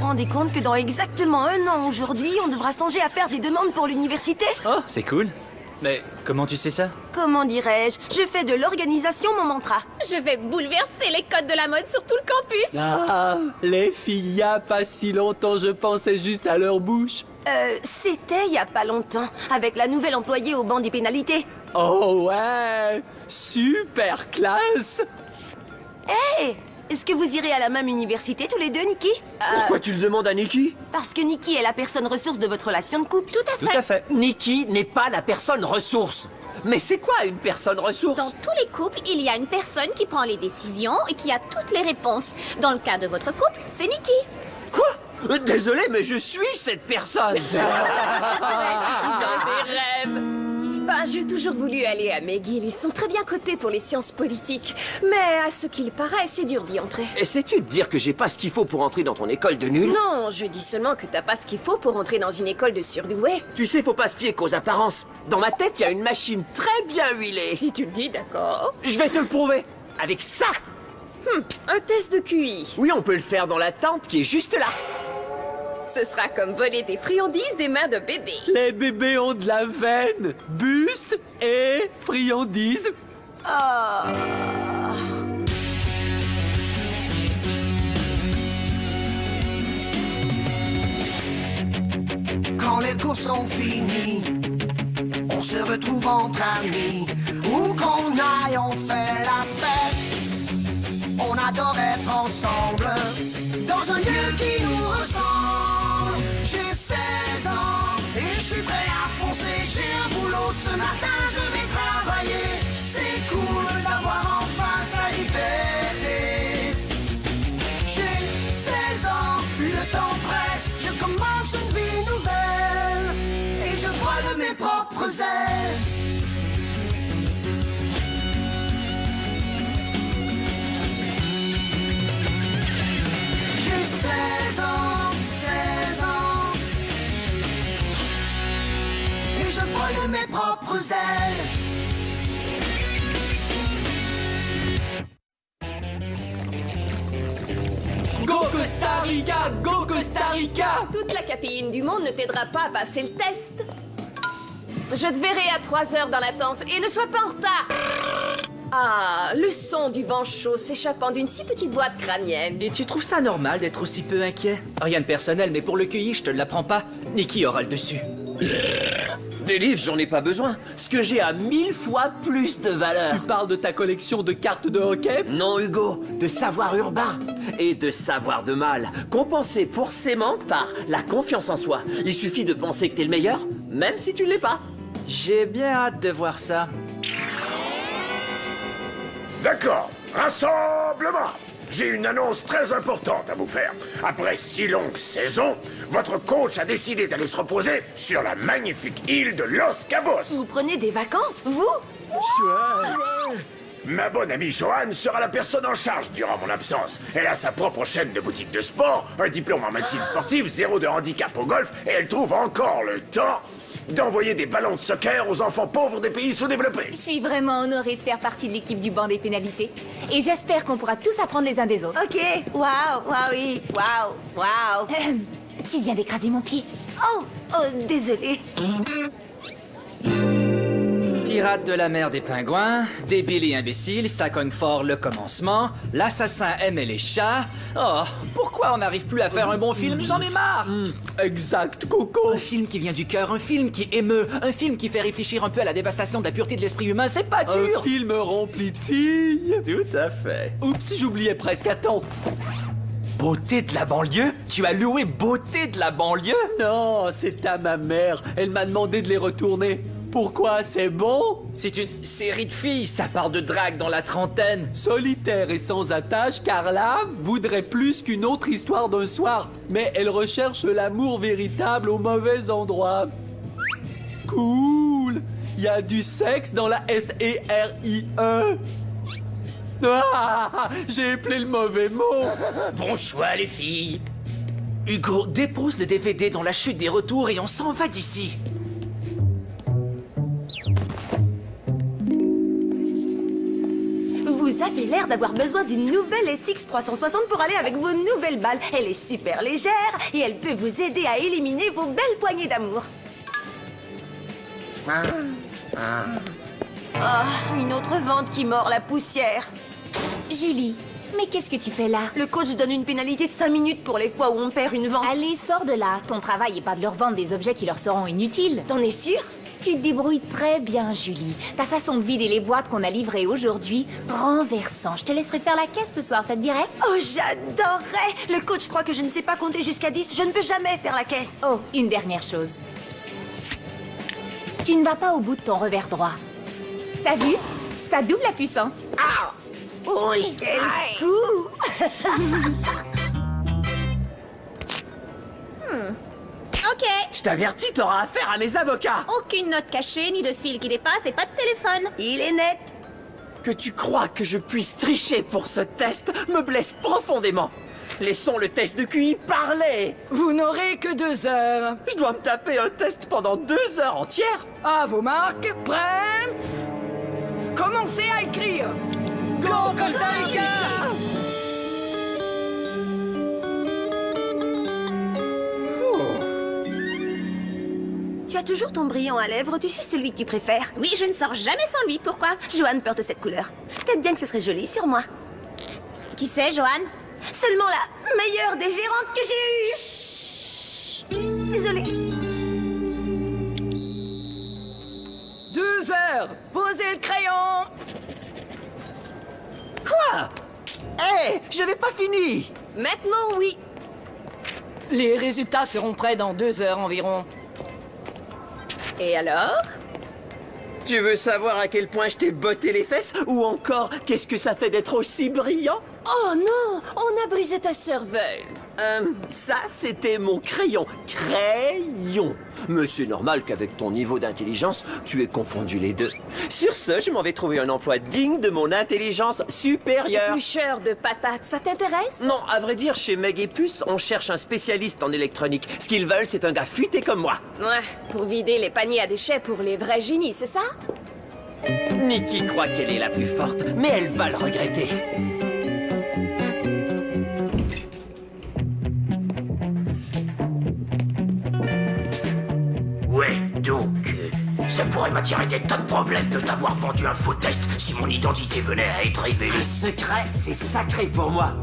rendez compte que dans exactement 1 an aujourd'hui, on devra songer à faire des demandes pour l'université? Oh, c'est cool. Mais comment tu sais ça? Comment dirais-je? Je fais de l'organisation mon mantra. Je vais bouleverser les codes de la mode sur tout le campus. Ah, les filles, y a pas si longtemps, je pensais juste à leur bouche. C'était il y a pas longtemps, avec la nouvelle employée au banc des pénalités. Oh ouais, super classe. Hey! Est-ce que vous irez à la même université tous les deux, Nikki? Pourquoi tu le demandes à Nikki? Parce que Nikki est la personne ressource de votre relation de couple. Tout à fait. Tout à fait. Nikki n'est pas la personne ressource. Mais c'est quoi une personne ressource? Dans tous les couples, il y a une personne qui prend les décisions et qui a toutes les réponses. Dans le cas de votre couple, c'est Nikki. Quoi? Désolé, mais je suis cette personne. Bah, j'ai toujours voulu aller à McGill. Ils sont très bien cotés pour les sciences politiques. Mais à ce qu'il paraît, c'est dur d'y entrer. Essaies-tu de dire que j'ai pas ce qu'il faut pour entrer dans ton école de nul? Non, je dis seulement que t'as pas ce qu'il faut pour entrer dans une école de surdoués. Tu sais, faut pas se fier qu'aux apparences. Dans ma tête, il y a une machine très bien huilée. Si tu le dis, d'accord. Je vais te le prouver. Avec ça. Un test de QI. Oui, on peut le faire dans la tente qui est juste là. Ce sera comme voler des friandises des mains de bébé. Les bébés ont de la veine, buste et friandises. Quand les cours sont finis, on se retrouve entre amis. Où qu'on aille, on fait la fête. On adore être ensemble, dans un lieu qui nous ressemble. J'ai 16 ans et je suis prêt à foncer. J'ai un boulot ce matin, je vais travailler. C'est cool d'avoir enfin sa liberté. J'ai 16 ans, le temps presse. Je commence une vie nouvelle et je vole de mes propres ailes. J'ai 16 ans, 16 ans. Et je vole de mes propres ailes. Go Costa Rica, go Costa Rica. Toute la caféine du monde ne t'aidera pas à passer le test. Je te verrai à 3 heures dans la tente et ne sois pas en retard. Ah, le son du vent chaud s'échappant d'une si petite boîte crânienne. Et tu trouves ça normal d'être aussi peu inquiet? Rien de personnel, mais pour le QI, je te l'apprends pas. Nikki aura le dessus. Des livres, j'en ai pas besoin. Ce que j'ai a 1000 fois plus de valeur. Tu parles de ta collection de cartes de hockey? Non, Hugo, de savoir urbain et de savoir de mal, compensé pour ses manques par la confiance en soi. Il suffit de penser que t'es le meilleur, même si tu l'es pas. J'ai bien hâte de voir ça. D'accord, rassemblement. J'ai une annonce très importante à vous faire. Après 6 longues saisons, votre coach a décidé d'aller se reposer sur la magnifique île de Los Cabos. Vous prenez des vacances, vous? Ma bonne amie Joanne sera la personne en charge durant mon absence. Elle a sa propre chaîne de boutique de sport, un diplôme en médecine sportive, 0 de handicap au golf, et elle trouve encore le temps d'envoyer des ballons de soccer aux enfants pauvres des pays sous-développés. Je suis vraiment honorée de faire partie de l'équipe du banc des pénalités. Et j'espère qu'on pourra tous apprendre les uns des autres. Ok, waouh, waouh, oui, waouh. Tu viens d'écraser mon pied. Oh, désolé. Pirate de la mer des pingouins, débile et imbécile, ça cogne fort le commencement, l'assassin aimait les chats. Oh, pourquoi on n'arrive plus à faire un bon film? J'en ai marre! Exact, Coco. Un film qui vient du cœur, un film qui émeut, un film qui fait réfléchir un peu à la dévastation de la pureté de l'esprit humain, c'est pas dur! Un film rempli de filles. Tout à fait. Oups, j'oubliais presque. Attends. Beauté de la banlieue? Tu as loué Beauté de la banlieue? Non, c'est à ma mère. Elle m'a demandé de les retourner. Pourquoi? C'est bon? C'est une série de filles, ça parle de drague dans la trentaine. Solitaire et sans attache, Carla voudrait plus qu'une autre histoire d'un soir. Mais elle recherche l'amour véritable au mauvais endroit. Cool! Il y a du sexe dans la S-E-R-I-E. Ah! J'ai appelé le mauvais mot. Bon choix, les filles. Hugo, dépose le DVD dans la chute des retours et on s'en va d'ici. Vous avez l'air d'avoir besoin d'une nouvelle SX 360 pour aller avec vos nouvelles balles. Elle est super légère et elle peut vous aider à éliminer vos belles poignées d'amour. Une autre vente qui mord la poussière. Julie, mais qu'est-ce que tu fais là? Le coach donne une pénalité de 5 minutes pour les fois où on perd une vente. Allez, sors de là. Ton travail est pas de leur vendre des objets qui leur seront inutiles. T'en es sûre? Tu te débrouilles très bien, Julie. Ta façon de vider les boîtes qu'on a livrées aujourd'hui, renversant. Je te laisserai faire la caisse ce soir, ça te dirait? Oh, j'adorerais! Le coach croit que je ne sais pas compter jusqu'à 10. Je ne peux jamais faire la caisse. Oh, une dernière chose. Tu ne vas pas au bout de ton revers droit. T'as vu? Ça double la puissance. Oui. Quel coup! Ok. Je t'avertis, t'auras affaire à mes avocats. Aucune note cachée, ni de fil qui dépasse et pas de téléphone. Il est net. Que tu crois que je puisse tricher pour ce test me blesse profondément. Laissons le test de QI parler. Vous n'aurez que 2 heures. Je dois me taper un test pendant 2 heures entières. À vos marques, prêts? Commencez à écrire. Go Costa Rica! Tu as toujours ton brillant à lèvres, tu sais celui que tu préfères. Oui, je ne sors jamais sans lui. Pourquoi? Joanne porte cette couleur. Peut-être bien que ce serait joli sur moi. Qui c'est, Joanne? Seulement la meilleure des gérantes que j'ai eue. Désolée. 2 heures. Posez le crayon. Quoi? Hé, j'avais pas fini. Maintenant, oui. Les résultats seront prêts dans 2 heures environ. Et alors? Tu veux savoir à quel point je t'ai botté les fesses? Ou encore, qu'est-ce que ça fait d'être aussi brillant? Oh non, on a brisé ta cervelle. Ça, c'était mon crayon. Crayon. Mais c'est normal qu'avec ton niveau d'intelligence, tu aies confondu les deux. Sur ce, je m'en vais trouver un emploi digne de mon intelligence supérieure. Éplucheur de patates, ça t'intéresse? Non, à vrai dire, chez Meg et Puce, on cherche un spécialiste en électronique. Ce qu'ils veulent, c'est un gars futé comme moi. Ouais, pour vider les paniers à déchets pour les vrais génies, c'est ça? Nikki croit qu'elle est la plus forte, mais elle va le regretter. Ouais, donc, ça pourrait m'attirer des tas de problèmes de t'avoir vendu un faux test si mon identité venait à être révélée. Le secret, c'est sacré pour moi.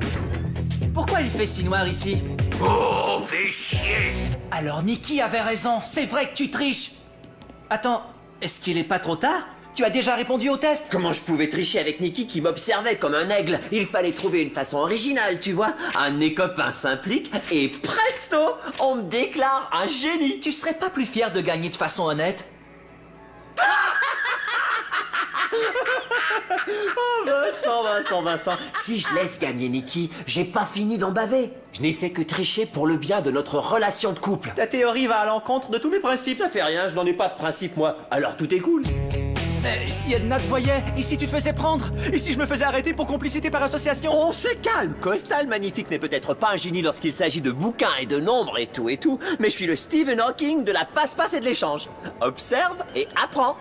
Pourquoi il fait si noir ici? Oh, fais chier! Alors Nikki avait raison, c'est vrai que tu triches. Attends, est-ce qu'il est pas trop tard? Tu as déjà répondu au test? Comment je pouvais tricher avec Nikki qui m'observait comme un aigle? Il fallait trouver une façon originale, tu vois. Un de mes copains s'implique et presto, on me déclare un génie. Tu serais pas plus fier de gagner de façon honnête? Oh Vincent, si je laisse gagner Nikki, j'ai pas fini d'en baver. Je n'ai fait que tricher pour le bien de notre relation de couple. Ta théorie va à l'encontre de tous mes principes. Ça fait rien, je n'en ai pas de principe moi. Alors tout est cool. Mais si Edna te voyait, et si tu te faisais prendre? Et si je me faisais arrêter pour complicité par association? On se calme. Costal Magnifique n'est peut-être pas un génie lorsqu'il s'agit de bouquins et de nombres et tout, mais je suis le Stephen Hawking de la passe-passe et de l'échange. Observe et apprends.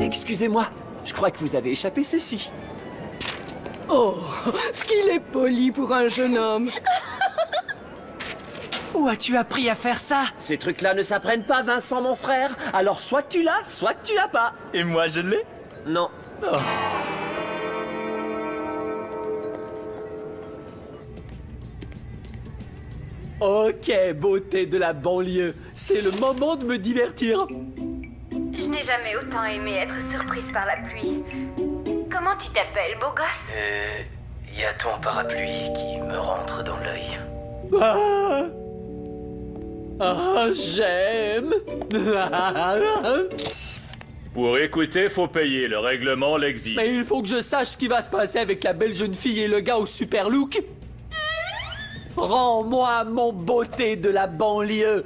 Excusez-moi, je crois que vous avez échappé ceci. Oh, ce qu'il est poli pour un jeune homme. Où as-tu appris à faire ça? Ces trucs-là ne s'apprennent pas, Vincent, mon frère. Alors soit que tu l'as, soit que tu l'as pas. Et moi je l'ai? Non. Oh. Ok, beauté de la banlieue, c'est le moment de me divertir. Je n'ai jamais autant aimé être surprise par la pluie. Comment tu t'appelles, beau gosse? Y a ton parapluie qui me rentre dans l'œil. J'aime. Pour écouter, faut payer. Le règlement l'exige. Mais il faut que je sache ce qui va se passer avec la belle jeune fille et le gars au super look. Rends-moi mon beauté de la banlieue.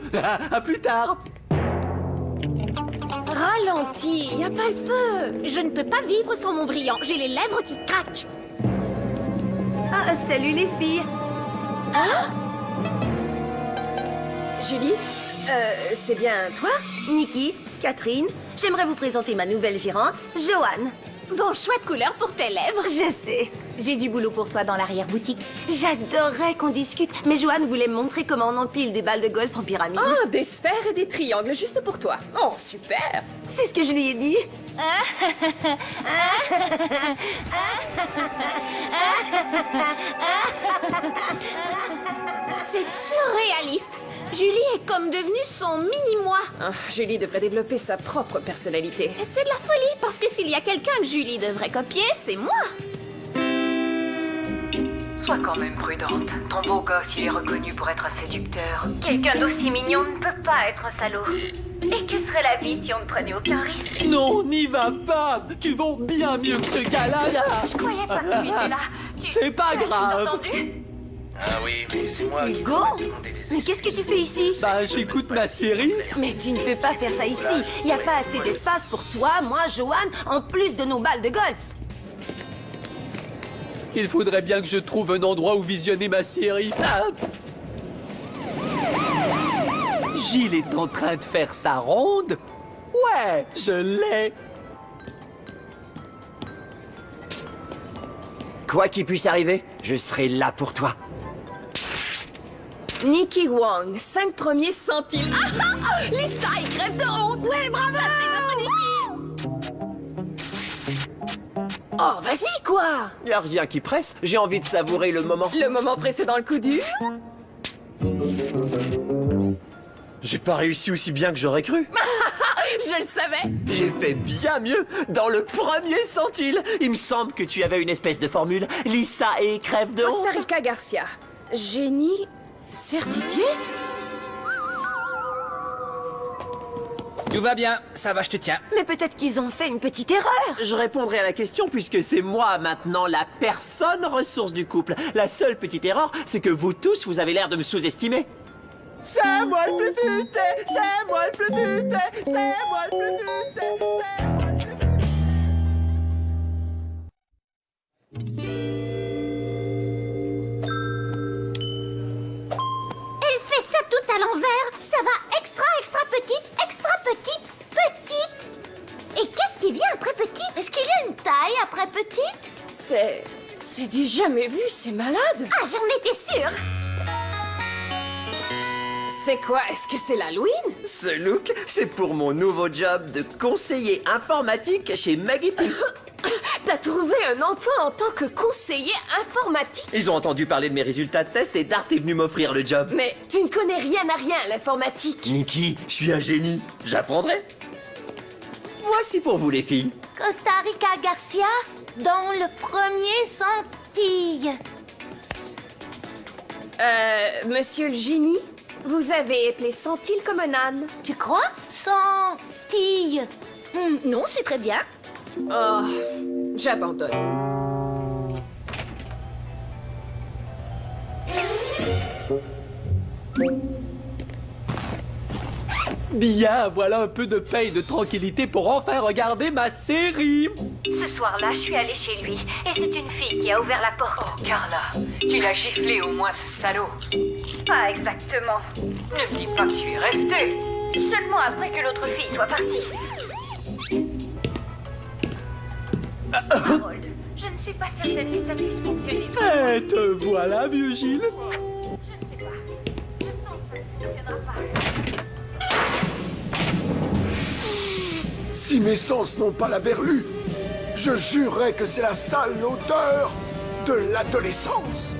À plus tard. Ralentis, y a pas le feu. Je ne peux pas vivre sans mon brillant. J'ai les lèvres qui craquent. Ah, salut les filles. Julie, c'est bien toi? Nikki, Catherine, j'aimerais vous présenter ma nouvelle gérante, Joanne. Bon choix de couleur pour tes lèvres. Je sais. J'ai du boulot pour toi dans l'arrière-boutique. J'adorerais qu'on discute, mais Joanne voulait me montrer comment on empile des balles de golf en pyramide. Oh, des sphères et des triangles juste pour toi. Oh, super. C'est ce que je lui ai dit. C'est surréaliste. Julie est comme devenue son mini-moi. Ah, Julie devrait développer sa propre personnalité. Et c'est de la folie, parce que s'il y a quelqu'un que Julie devrait copier, c'est moi. Sois quand même prudente. Ton beau gosse, il est reconnu pour être un séducteur. Quelqu'un d'aussi mignon ne peut pas être un salaud. Et que serait la vie si on ne prenait aucun risque? Non, n'y va pas. Tu vaux bien mieux que ce gars-là. Je croyais pas que tu étais là. C'est pas grave. Entendu? Ah oui, mais c'est moi qui Hugo? vous ai demandé des Mais qu'est-ce que tu fais ici? Bah, j'écoute ma série. Mais tu ne peux pas faire ça ici. Il n'y a pas assez d'espace pour toi, moi, Joanne, en plus de nos balles de golf. Il faudrait bien que je trouve un endroit où visionner ma série. Ah. Gilles est en train de faire sa ronde. Ouais, je l'ai. Quoi qu'il puisse arriver, je serai là pour toi. Nikki Wong, 5 premiers centiles. Ah, Lisa, il crève de honte. Ouais, bravo. Oh, vas-y, quoi. Y a rien qui presse, j'ai envie de savourer le moment. Le moment précédent le coup dur. J'ai pas réussi aussi bien que j'aurais cru. Je le savais. J'ai fait bien mieux dans le premier centile. Il me semble que tu avais une espèce de formule. Lisa et crève de honte. Costa Rica Garcia. Génie certifié? Tout va bien, ça va, je te tiens. Mais peut-être qu'ils ont fait une petite erreur. Je répondrai à la question puisque c'est moi maintenant la personne ressource du couple. La seule petite erreur, c'est que vous tous, vous avez l'air de me sous-estimer. C'est moi le plus futé, c'est moi le plus futé, c'est moi le plus futé, c'est moi le plus futé. Elle fait ça tout à l'envers. Ça va extra petite. Et qu'est-ce qui vient après petite? Est-ce qu'il y a une taille après petite? C'est du jamais vu, c'est malade. Ah, j'en étais sûre. C'est quoi? Est-ce que c'est l'Halloween? Ce look, c'est pour mon nouveau job de conseiller informatique chez Maggie Puce. T'as trouvé un emploi en tant que conseiller informatique? Ils ont entendu parler de mes résultats de test et Dart est venu m'offrir le job. Mais tu ne connais rien à rien à l'informatique. Nikki, je suis un génie. J'apprendrai. Voici pour vous les filles. Costa Rica Garcia, dans le premier centille. Monsieur le génie, vous avez éplé centile comme un âne. Tu crois? Centille. Non, c'est très bien. Oh, j'abandonne. Bien, voilà un peu de paix et de tranquillité pour enfin regarder ma série. Ce soir-là, je suis allée chez lui, et c'est une fille qui a ouvert la porte. Oh, Carla, tu l'as giflé au moins, ce salaud. Pas exactement. Ne me dis pas que tu es restée. Seulement après que l'autre fille soit partie. Harold, je ne suis pas certaine que ça puisse fonctionner. Eh, te voilà, vieux Gilles. Je ne sais pas. Je sens que ça ne fonctionnera pas. Si mes sens n'ont pas la berlue, je jurerais que c'est la sale odeur de l'adolescence.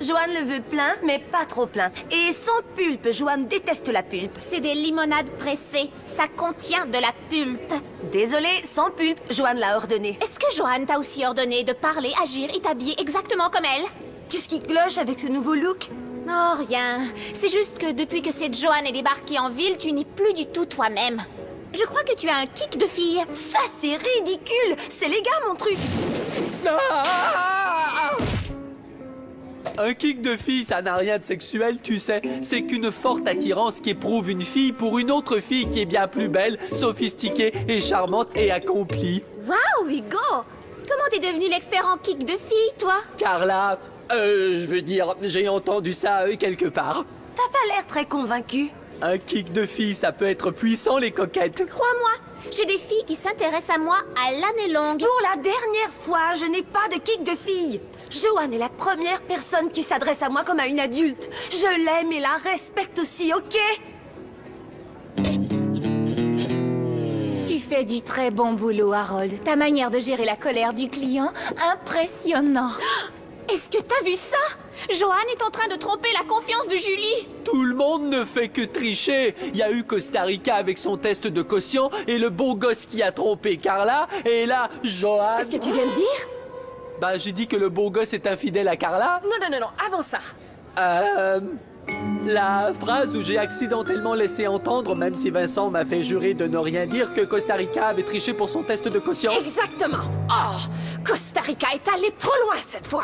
Joanne le veut plein, mais pas trop plein. Et sans pulpe, Joanne déteste la pulpe. C'est des limonades pressées. Ça contient de la pulpe. Désolée, sans pulpe, Joanne l'a ordonné. Est-ce que Joanne t'a aussi ordonné de parler, agir et t'habiller exactement comme elle? Qu'est-ce qui cloche avec ce nouveau look? Non, rien. C'est juste que depuis que cette Joanne est débarquée en ville, tu n'es plus du tout toi-même. Je crois que tu as un kick de fille. Ça, c'est ridicule. C'est les gars, mon truc. Un kick de fille, ça n'a rien de sexuel, tu sais. C'est qu'une forte attirance qui éprouve une fille pour une autre fille qui est bien plus belle, sophistiquée et charmante et accomplie. Waouh, Hugo! Comment t'es devenu l'expert en kick de fille, toi? Carla, Je veux dire, j'ai entendu ça quelque part. T'as pas l'air très convaincu. Un kick de fille, ça peut être puissant, les coquettes. Crois-moi, j'ai des filles qui s'intéressent à moi à l'année longue. Pour la dernière fois, je n'ai pas de kick de fille. Joanne est la première personne qui s'adresse à moi comme à une adulte. Je l'aime et la respecte aussi, ok? Tu fais du très bon boulot, Harold. Ta manière de gérer la colère du client, impressionnant. Est-ce que t'as vu ça? Joanne est en train de tromper la confiance de Julie. Tout le monde ne fait que tricher. Il y a eu Costa Rica avec son test de quotient et le beau gosse qui a trompé Carla. Et là, Joanne... Qu'est-ce que tu viens de dire? Bah, j'ai dit que le beau gosse est infidèle à Carla. Non, avant ça. La phrase où j'ai accidentellement laissé entendre, même si Vincent m'a fait jurer de ne rien dire, que Costa Rica avait triché pour son test de quotient. Exactement. Oh, Costa Rica est allé trop loin cette fois.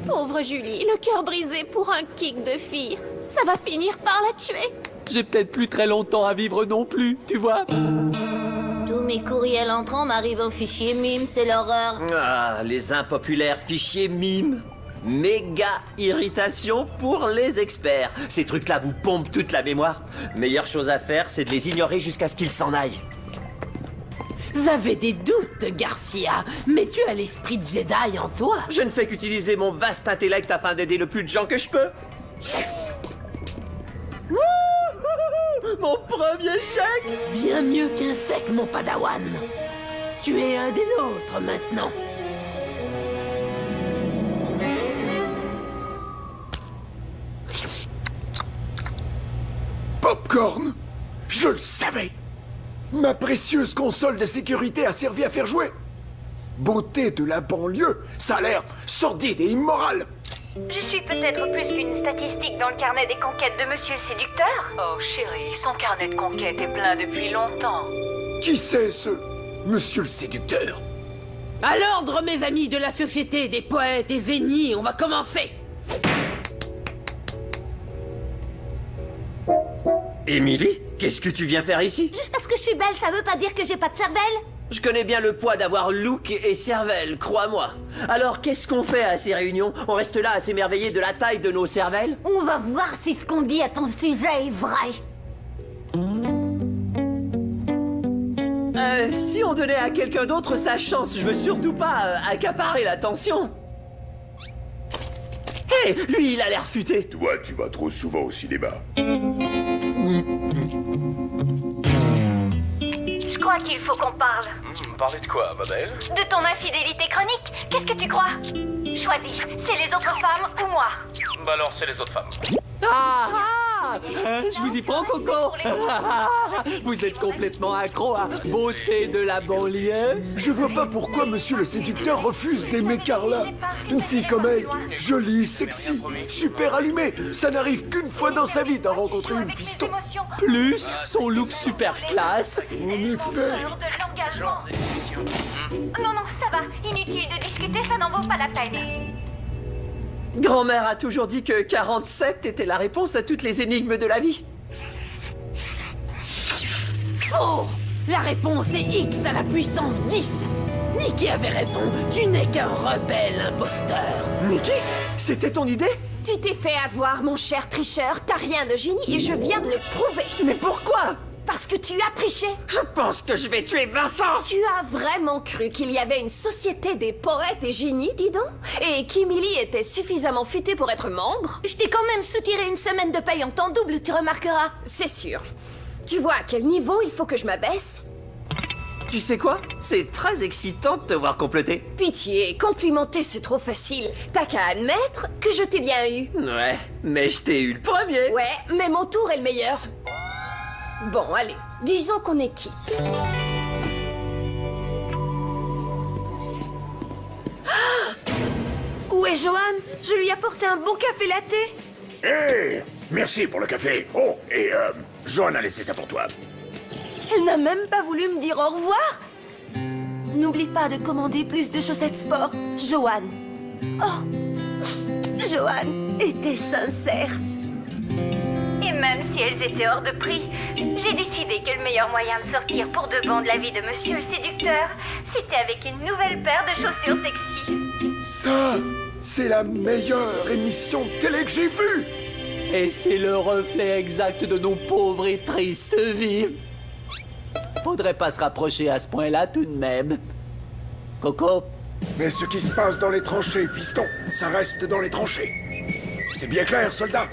Pauvre Julie, le cœur brisé pour un kick de fille. Ça va finir par la tuer. J'ai peut-être plus très longtemps à vivre non plus, tu vois. Tous mes courriels entrants m'arrivent en fichier mime, c'est l'horreur. Ah, les impopulaires fichiers mimes. Méga irritation pour les experts. Ces trucs-là vous pompent toute la mémoire. Meilleure chose à faire, c'est de les ignorer jusqu'à ce qu'ils s'en aillent. J'avais des doutes, Garcia, mais tu as l'esprit de Jedi en toi. Je ne fais qu'utiliser mon vaste intellect afin d'aider le plus de gens que je peux. Wouhou! Mon premier chèque! Bien mieux qu'un sec, mon padawan. Tu es un des nôtres maintenant. Popcorn! Je le savais! Ma précieuse console de sécurité a servi à faire jouer. Beauté de la banlieue, ça a l'air sordide et immoral. Je suis peut-être plus qu'une statistique dans le carnet des conquêtes de Monsieur le Séducteur. Oh chérie, son carnet de conquêtes est plein depuis longtemps. Qui c'est ce Monsieur le Séducteur? À l'ordre, mes amis de la Société des poètes et génies, on va commencer. Émilie, qu'est-ce que tu viens faire ici? Juste parce que je suis belle, ça veut pas dire que j'ai pas de cervelle. Je connais bien le poids d'avoir look et cervelle, crois-moi. Alors qu'est-ce qu'on fait à ces réunions? On reste là à s'émerveiller de la taille de nos cervelles? On va voir si ce qu'on dit à ton sujet est vrai. Si on donnait à quelqu'un d'autre sa chance, je veux surtout pas accaparer l'attention. Hé, lui, il a l'air futé. Toi, tu vas trop souvent au cinéma. Je crois qu'il faut qu'on parle. Parlez de quoi, ma belle? De ton infidélité chronique. Qu'est-ce que tu crois? Choisis, c'est les autres femmes ou moi? Bah alors, c'est les autres femmes. Je vous y prends, Coco. Vous êtes complètement accro à beauté de la banlieue. Je vois pas pourquoi Monsieur le Séducteur refuse d'aimer Carla. Une fille comme elle, jolie, sexy, super allumée. Ça n'arrive qu'une fois dans sa vie d'en rencontrer une fiston. Plus son look super classe. En effet. Non, ça va. Inutile de discuter, ça n'en vaut pas la peine. Grand-mère a toujours dit que 47 était la réponse à toutes les énigmes de la vie. Faux! La réponse est X à la puissance 10. Nikki avait raison, tu n'es qu'un rebelle imposteur. Nikki? C'était ton idée? Tu t'es fait avoir, mon cher tricheur. T'as rien de génie et je viens de le prouver. Mais pourquoi? Parce que tu as triché. Je pense que je vais tuer Vincent. Tu as vraiment cru qu'il y avait une société des poètes et génies, dis donc? Et qu'Emily était suffisamment futée pour être membre? Je t'ai quand même soutiré une semaine de paye en temps double, tu remarqueras. C'est sûr. Tu vois à quel niveau il faut que je m'abaisse? Tu sais quoi? C'est très excitant de te voir comploter. Pitié, complimenter c'est trop facile. T'as qu'à admettre que je t'ai bien eu. Ouais, mais je t'ai eu le premier. Ouais, mais mon tour est le meilleur. Bon, allez, disons qu'on est quitte. Où est Joanne? Je lui ai apporté un bon café latte. Hé, merci pour le café. Oh, et Joanne a laissé ça pour toi. Elle n'a même pas voulu me dire au revoir. N'oublie pas de commander plus de chaussettes sport, Joanne. Oh, Joanne était sincère. Et même si elles étaient hors de prix, j'ai décidé que le meilleur moyen de sortir pour de bon de la vie de Monsieur le Séducteur, c'était avec une nouvelle paire de chaussures sexy. Ça, C'est la meilleure émission de télé que j'ai vue. Et c'est le reflet exact de nos pauvres et tristes vies. Faudrait pas se rapprocher à ce point-là tout de même. Coco? Mais ce qui se passe dans les tranchées, fiston, ça reste dans les tranchées. C'est bien clair, soldat?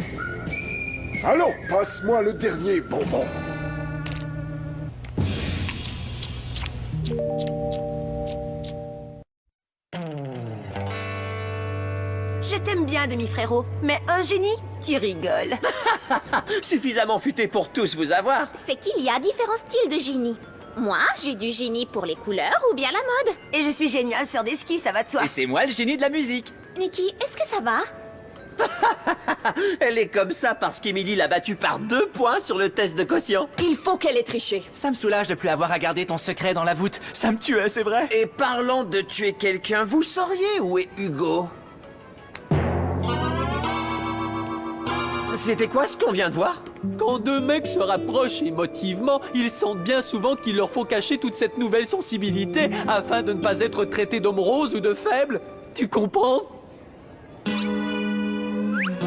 Allons, passe-moi le dernier bonbon. Je t'aime bien, demi-frérot, mais un génie, tu rigoles. Suffisamment futé pour tous vous avoir. C'est qu'il y a différents styles de génie. Moi, j'ai du génie pour les couleurs ou bien la mode. Et je suis géniale sur des skis, ça va de soi. Et c'est moi le génie de la musique. Nikki, est-ce que ça va? Elle est comme ça parce qu'Emily l'a battue par 2 points sur le test de quotient. Il faut qu'elle ait triché. Ça me soulage de plus avoir à garder ton secret dans la voûte. Ça me tuait, c'est vrai. Et parlant de tuer quelqu'un, vous sauriez où est Hugo? C'était quoi ce qu'on vient de voir? Quand 2 mecs se rapprochent émotivement, ils sentent bien souvent qu'il leur faut cacher toute cette nouvelle sensibilité afin de ne pas être traités d'hommes roses ou de faibles. Tu comprends?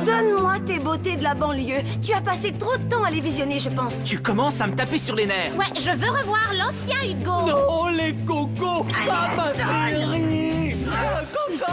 Donne-moi tes beautés de la banlieue. Tu as passé trop de temps à les visionner, je pense. Tu commences à me taper sur les nerfs. Ouais, je veux revoir l'ancien Hugo. Non, les cocos! Pas ma série! Coco!